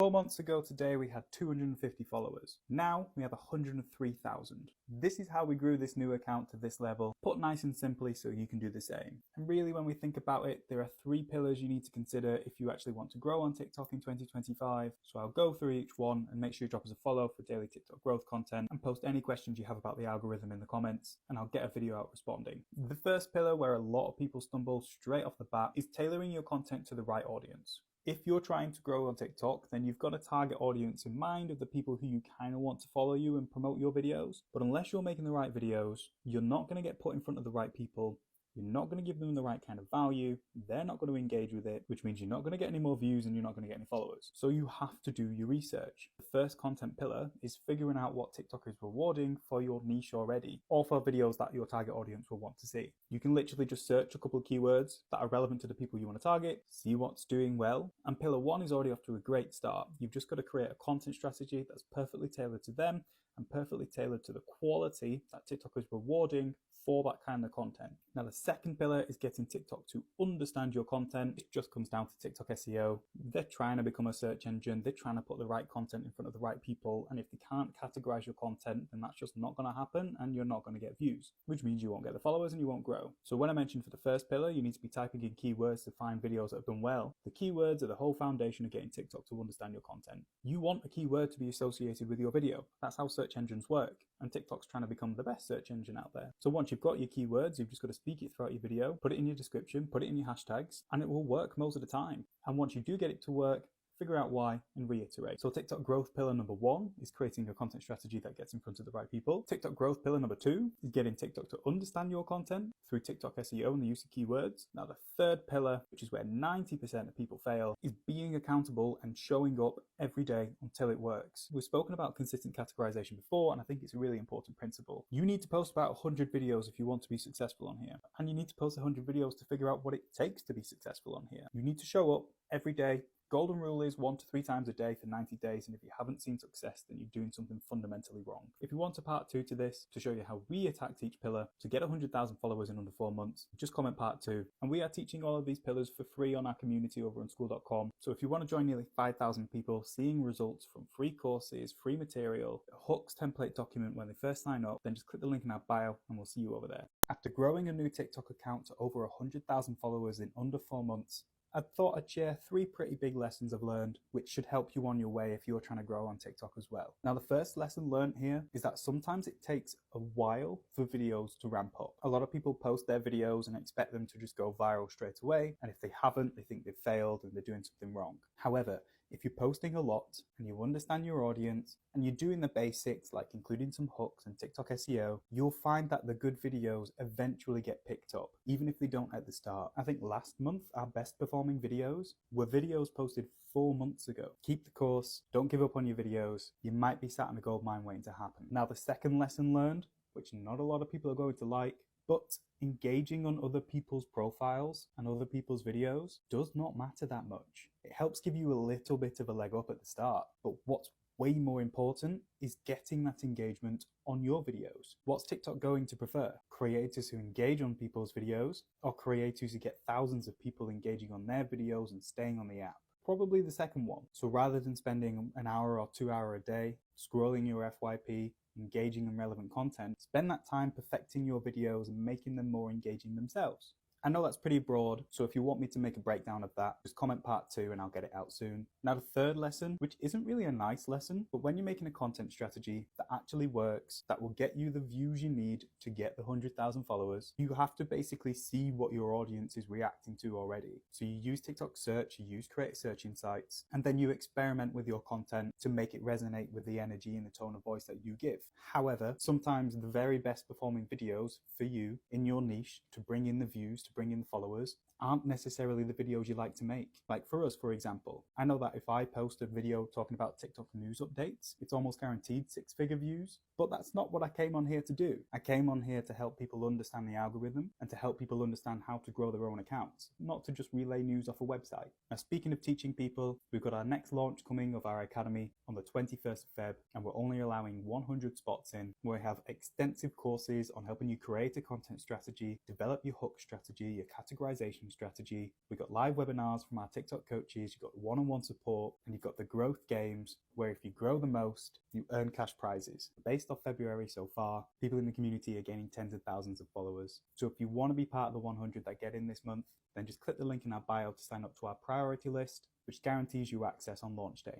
4 months ago today, we had 250 followers. Now we have 103,000. This is how we grew this new account to this level, put nice and simply so you can do the same. And really, when we think about it, there are 3 pillars you need to consider if you actually want to grow on TikTok in 2025. So I'll go through each one and make sure you drop us a follow for daily TikTok growth content and post any questions you have about the algorithm in the comments, and I'll get a video out responding. The first pillar, where a lot of people stumble straight off the bat, is tailoring your content to the right audience. If you're trying to grow on TikTok, then you've got a target audience in mind of the people who you kind of want to follow you and promote your videos. But unless you're making the right videos, you're not going to get put in front of the right people. You're not going to give them the right kind of value. They're not going to engage with it, which means you're not going to get any more views and you're not going to get any followers. So you have to do your research. The first content pillar is figuring out what TikTok is rewarding for your niche already, or for videos that your target audience will want to see. You can literally just search a couple of keywords that are relevant to the people you want to target, see what's doing well, and pillar 1 is already off to a great start. You've just got to create a content strategy that's perfectly tailored to them and perfectly tailored to the quality that TikTok is rewarding for that kind of content. Now, the second pillar is getting TikTok to understand your content. It just comes down to TikTok SEO. They're trying to become a search engine. They're trying to put the right content in front of the right people. And if they can't categorize your content, then that's just not going to happen and you're not going to get views, which means you won't get the followers and you won't grow. So when I mentioned for the first pillar, you need to be typing in keywords to find videos that have done well. The keywords are the whole foundation of getting TikTok to understand your content. You want a keyword to be associated with your video. That's how search engines work. And TikTok's trying to become the best search engine out there. So once you've got your keywords, you've just got to speak it throughout your video, put it in your description, put it in your hashtags, and it will work most of the time. And once you do get it to work, figure out why and reiterate. So TikTok growth pillar number 1 is creating a content strategy that gets in front of the right people. TikTok growth pillar number 2 is getting TikTok to understand your content through TikTok SEO and the use of keywords. Now, the third pillar, which is where 90% of people fail, is being accountable and showing up every day until it works. We've spoken about consistent categorization before, and I think it's a really important principle. You need to post about 100 videos if you want to be successful on here. And you need to post 100 videos to figure out what it takes to be successful on here. You need to show up every day. Golden rule is 1 to 3 times a day for 90 days, and if you haven't seen success, then you're doing something fundamentally wrong. If you want a part 2 to this, to show you how we attacked each pillar to get 100,000 followers in under 4 months, just comment part 2. And we are teaching all of these pillars for free on our community over on Skool.com. So if you want to join nearly 5,000 people seeing results from free courses, free material, a hooks template document when they first sign up, then just click the link in our bio and we'll see you over there. After growing a new TikTok account to over 100,000 followers in under 4 months, I thought I'd share 3 pretty big lessons I've learned, which should help you on your way if you're trying to grow on TikTok as well. Now, the first lesson learned here is that sometimes it takes a while for videos to ramp up. A lot of people post their videos and expect them to just go viral straight away. And if they haven't, they think they've failed and they're doing something wrong. However, if you're posting a lot and you understand your audience and you're doing the basics like including some hooks and TikTok SEO, you'll find that the good videos eventually get picked up, even if they don't at the start. I think last month, our best performing videos were videos posted 4 months ago. Keep the course, don't give up on your videos. You might be sat in a gold mine waiting to happen. Now, the second lesson learned, which not a lot of people are going to like, but engaging on other people's profiles and other people's videos does not matter that much. It helps give you a little bit of a leg up at the start, but what's way more important is getting that engagement on your videos. What's TikTok going to prefer? Creators who engage on people's videos, or creators who get thousands of people engaging on their videos and staying on the app? Probably the second one. So rather than spending an hour or 2 hours a day scrolling your FYP, engaging in relevant content, spend that time perfecting your videos and making them more engaging themselves. I know that's pretty broad, so if you want me to make a breakdown of that, just comment part 2 and I'll get it out soon. Now, the third lesson, which isn't really a nice lesson, but when you're making a content strategy that actually works, that will get you the views you need to get the 100,000 followers, you have to basically see what your audience is reacting to already. So you use TikTok search, you use Creator Search Insights, and then you experiment with your content to make it resonate with the energy and the tone of voice that you give. However, sometimes the very best performing videos for you in your niche to bring in the views, to bring in the followers, aren't necessarily the videos you like to make. Like for us, for example, I know that if I post a video talking about TikTok news updates, it's almost guaranteed 6-figure views, but that's not what I came on here to do. I came on here to help people understand the algorithm and to help people understand how to grow their own accounts, not to just relay news off a website. Now, speaking of teaching people, we've got our next launch coming of our academy on the 21st of Feb, and we're only allowing 100 spots in, where we have extensive courses on helping you create a content strategy, develop your hook strategy, strategy, your categorization strategy. We've got live webinars from our TikTok coaches, you've got one-on-one support, and you've got the growth games where if you grow the most, you earn cash prizes. Based off February so far, people in the community are gaining tens of thousands of followers. So if you want to be part of the 100 that get in this month, then just click the link in our bio to sign up to our priority list, which guarantees you access on launch day.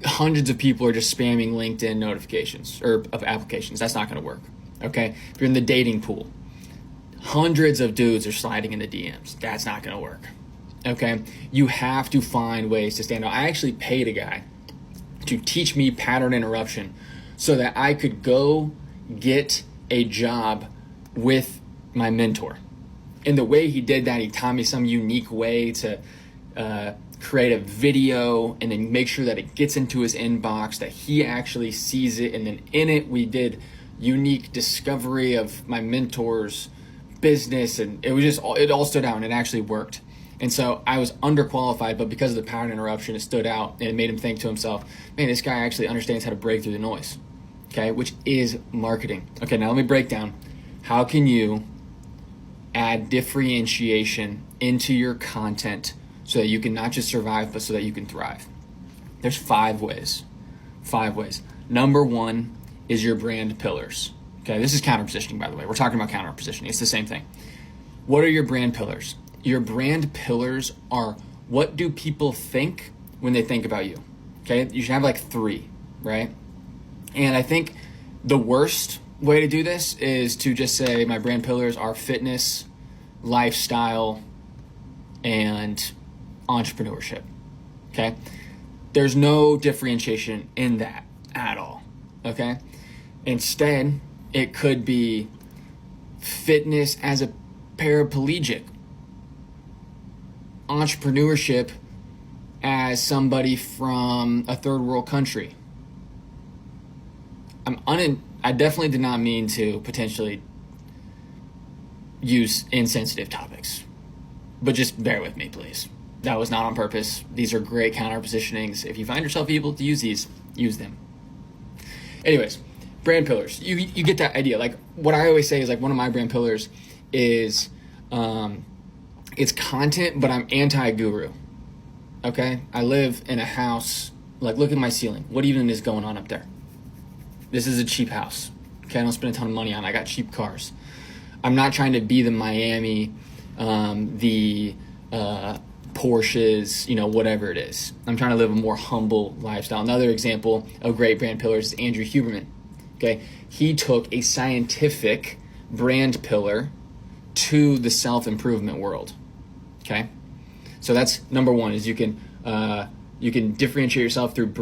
Hundreds of people are just spamming LinkedIn notifications or of applications. That's not going to work. Okay. If you're in the dating pool, hundreds of dudes are sliding in the DMs. That's not going to work. Okay. You have to find ways to stand out. I actually paid a guy to teach me pattern interruption so that I could go get a job with my mentor. And the way he did that, he taught me some unique way to create a video and then make sure that it gets into his inbox, that he actually sees it. And then in it, we did unique discovery of my mentor's business. And it all stood out and it actually worked. And so I was underqualified, but because of the pattern interruption, it stood out and it made him think to himself, man, this guy actually understands how to break through the noise. Okay, which is marketing. Okay, now let me break down. How can you add differentiation into your content so that you can not just survive, but so that you can thrive? There's 5 ways. 5 ways. Number 1 is your brand pillars. Okay, this is counter positioning, by the way. We're talking about counter positioning. It's the same thing. What are your brand pillars? Your brand pillars are, what do people think when they think about you? Okay, you should have like 3, right? And I think the worst way to do this is to just say my brand pillars are fitness, lifestyle, and entrepreneurship. Okay? There's no differentiation in that at all. Okay? Instead, it could be fitness as a paraplegic, entrepreneurship as somebody from a third world country. I definitely did not mean to potentially use insensitive topics, but just bear with me, please. That was not on purpose. These are great counter positionings. If you find yourself able to use these, use them. Anyways, brand pillars. You get that idea. Like what I always say is like one of my brand pillars is it's content, but I'm anti-guru. Okay? I live in a house, like look at my ceiling. What even is going on up there? This is a cheap house. Okay, I don't spend a ton of money on it. I got cheap cars. I'm not trying to be the Miami, the Porsches, whatever it is. I'm trying to live a more humble lifestyle. Another example of great brand pillars is Andrew Huberman. Okay, he took a scientific brand pillar to the self-improvement world. Okay, so that's number 1 is you can differentiate yourself through